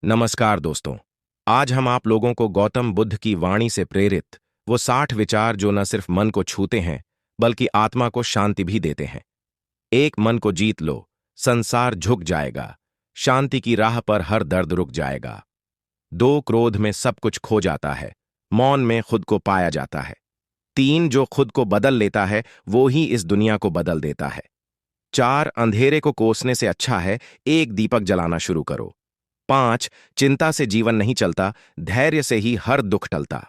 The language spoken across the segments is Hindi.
नमस्कार दोस्तों। आज हम आप लोगों को गौतम बुद्ध की वाणी से प्रेरित वो 60 विचार जो न सिर्फ मन को छूते हैं बल्कि आत्मा को शांति भी देते हैं। एक मन को जीत लो, संसार झुक जाएगा। शांति की राह पर हर दर्द रुक जाएगा। दो, क्रोध में सब कुछ खो जाता है, मौन में खुद को पाया जाता है। तीन, जो खुद को बदल लेता है वो ही इस दुनिया को बदल देता है। चार, अंधेरे को कोसने से अच्छा है एक दीपक जलाना शुरू करो। पांच, चिंता से जीवन नहीं चलता, धैर्य से ही हर दुख टलता।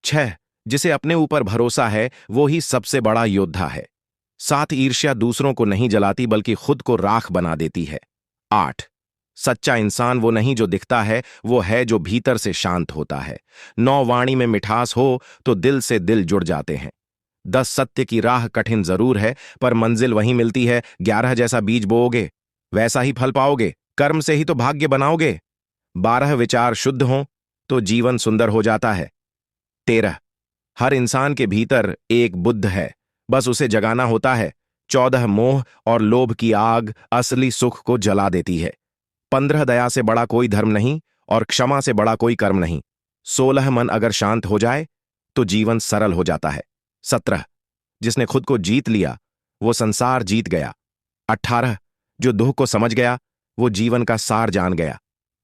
छह, जिसे अपने ऊपर भरोसा है वो ही सबसे बड़ा योद्धा है। सात, ईर्ष्या दूसरों को नहीं जलाती बल्कि खुद को राख बना देती है। आठ, सच्चा इंसान वो नहीं जो दिखता है, वो है जो भीतर से शांत होता है। नौ, वाणी में मिठास हो तो दिल से दिल जुड़ जाते हैं। 10, सत्य की राह कठिन जरूर है पर मंजिल वहीं मिलती है। 11, जैसा बीज बोओगे वैसा ही फल पाओगे, कर्म से ही तो भाग्य बनाओगे। 12, विचार शुद्ध हों तो जीवन सुंदर हो जाता है। 13, हर इंसान के भीतर एक बुद्ध है, बस उसे जगाना होता है। 14, मोह और लोभ की आग असली सुख को जला देती है। 15, दया से बड़ा कोई धर्म नहीं और क्षमा से बड़ा कोई कर्म नहीं। 16, मन अगर शांत हो जाए तो जीवन सरल हो जाता है। 17, जिसने खुद को जीत लिया वो संसार जीत गया। 18, जो दुख को समझ गया वो जीवन का सार जान गया।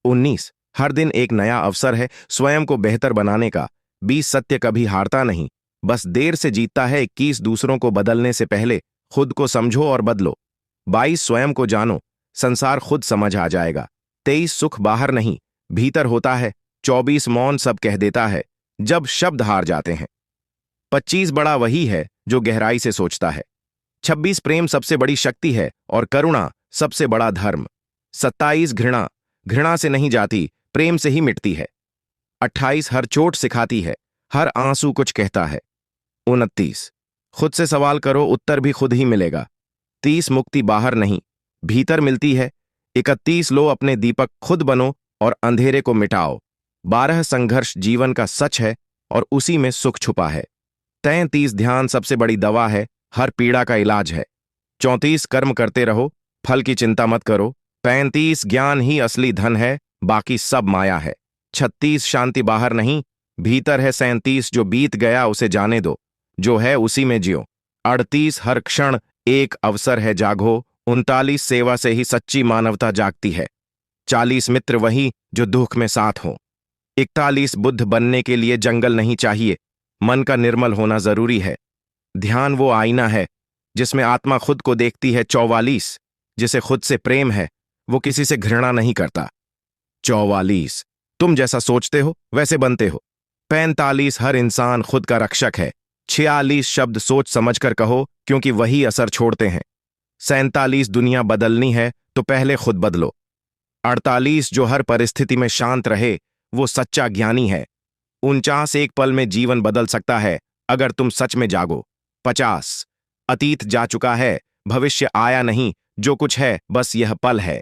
19, हर दिन एक नया अवसर है स्वयं को बेहतर बनाने का। 20, सत्य कभी हारता नहीं, बस देर से जीतता है। 21, दूसरों को बदलने से पहले खुद को समझो और बदलो। 22, स्वयं को जानो, संसार खुद समझ आ जाएगा। 23, सुख बाहर नहीं भीतर होता है। 24, मौन सब कह देता है जब शब्द हार जाते हैं। 25, बड़ा वही है जो गहराई से सोचता है। 26, प्रेम सबसे बड़ी शक्ति है और करुणा सबसे बड़ा धर्म। 27, घृणा घृणा से नहीं जाती, प्रेम से ही मिटती है। 28, हर चोट सिखाती है, हर आंसू कुछ कहता है। 29, खुद से सवाल करो, उत्तर भी खुद ही मिलेगा। 30, मुक्ति बाहर नहीं भीतर मिलती है। 31, लो अपने दीपक खुद बनो और अंधेरे को मिटाओ। 12, संघर्ष जीवन का सच है और उसी में सुख छुपा है। 33, ध्यान सबसे बड़ी दवा है, हर पीड़ा का इलाज है। 34, कर्म करते रहो, फल की चिंता मत करो। 35, ज्ञान ही असली धन है, बाकी सब माया है। 36, शांति बाहर नहीं भीतर है। 37, जो बीत गया उसे जाने दो, जो है उसी में जियो। 38, हर क्षण एक अवसर है, जागो। 39, सेवा से ही सच्ची मानवता जागती है। 40, मित्र वही जो दुख में साथ हो। 41, बुद्ध बनने के लिए जंगल नहीं चाहिए, मन का निर्मल होना जरूरी है। ध्यान वो आईना है जिसमें आत्मा खुद को देखती है। 44, जिसे खुद से प्रेम है वो किसी से घृणा नहीं करता। 44, तुम जैसा सोचते हो वैसे बनते हो। 45, हर इंसान खुद का रक्षक है। 46, शब्द सोच समझकर कहो क्योंकि वही असर छोड़ते हैं। 47, दुनिया बदलनी है तो पहले खुद बदलो। 48, जो हर परिस्थिति में शांत रहे वो सच्चा ज्ञानी है। 49, एक पल में जीवन बदल सकता है अगर तुम सच में जागो। 50, अतीत जा चुका है, भविष्य आया नहीं, जो कुछ है बस यह पल है।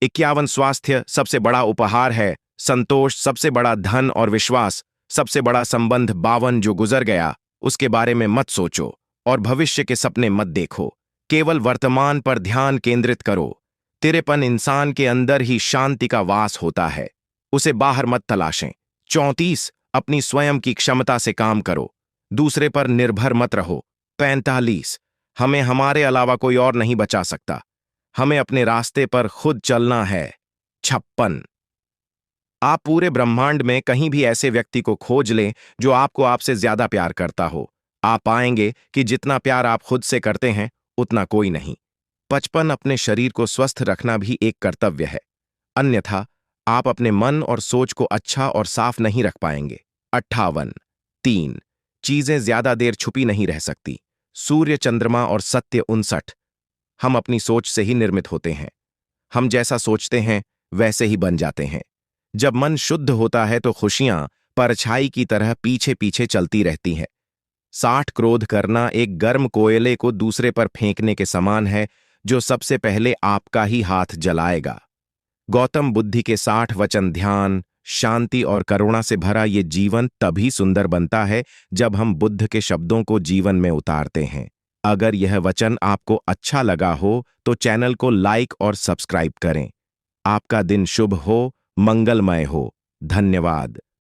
51, स्वास्थ्य सबसे बड़ा उपहार है, संतोष सबसे बड़ा धन और विश्वास सबसे बड़ा संबंध। 52, जो गुजर गया उसके बारे में मत सोचो और भविष्य के सपने मत देखो, केवल वर्तमान पर ध्यान केंद्रित करो। 53, इंसान के अंदर ही शांति का वास होता है, उसे बाहर मत तलाशें। 34, अपनी स्वयं की क्षमता से काम करो, दूसरे पर निर्भर मत रहो। 45, हमें हमारे अलावा कोई और नहीं बचा सकता, हमें अपने रास्ते पर खुद चलना है। 56, आप पूरे ब्रह्मांड में कहीं भी ऐसे व्यक्ति को खोज लें जो आपको आपसे ज्यादा प्यार करता हो, आप पाएंगे कि जितना प्यार आप खुद से करते हैं उतना कोई नहीं। 55, अपने शरीर को स्वस्थ रखना भी एक कर्तव्य है, अन्यथा आप अपने मन और सोच को अच्छा और साफ नहीं रख पाएंगे। 58, 3, चीजें ज्यादा देर छुपी नहीं रह सकती, सूर्य, चंद्रमा और सत्य। 59, हम अपनी सोच से ही निर्मित होते हैं, हम जैसा सोचते हैं वैसे ही बन जाते हैं। जब मन शुद्ध होता है तो खुशियां परछाई की तरह पीछे पीछे चलती रहती हैं। 60, क्रोध करना एक गर्म कोयले को दूसरे पर फेंकने के समान है जो सबसे पहले आपका ही हाथ जलाएगा। गौतम बुद्ध के 60 वचन, ध्यान, शांति और करुणा से भरा ये जीवन तभी सुंदर बनता है जब हम बुद्ध के शब्दों को जीवन में उतारते हैं। अगर यह वचन आपको अच्छा लगा हो तो चैनल को लाइक और सब्सक्राइब करें। आपका दिन शुभ हो। मंगलमय हो। धन्यवाद।